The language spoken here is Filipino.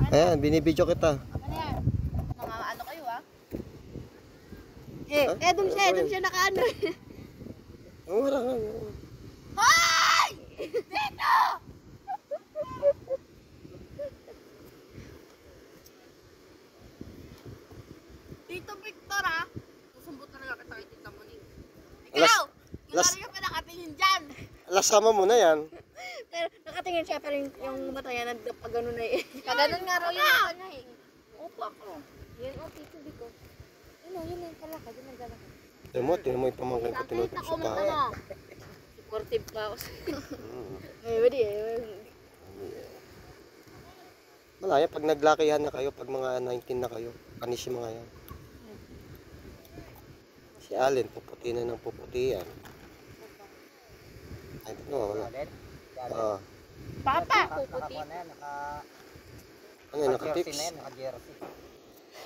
Ayan, binibidyo kita. Ano yan? Mga ano kayo ah? Doon siya nakaano. Ang wala nga. Hoy! Dito! Tito Victor ah. Susumbot talaga kita kay Tita Moning. Ikaw! Las- Kilala ka pa nakatingin dyan. Lasama mo na yan. Pero nakatingin siya pero yung mata niya nagpagano na eh. Kaganon nga raw yung mata niya eh. Opo ako. Yan Tito Vico. Yun yung kalakad, yun ang galakad. Tinan mo yung pamangkin ko tinutok sa Comment bahay. ano? Supportive pa ako sa Mm. pwede Malaya, pag naglakihan na kayo, pag mga 19 na kayo, panis yung mga yan. Si Allen, puputi na ng puputi yan. Ay, ito nga, wala. Papa! puputi. Ano yun, naka-tips?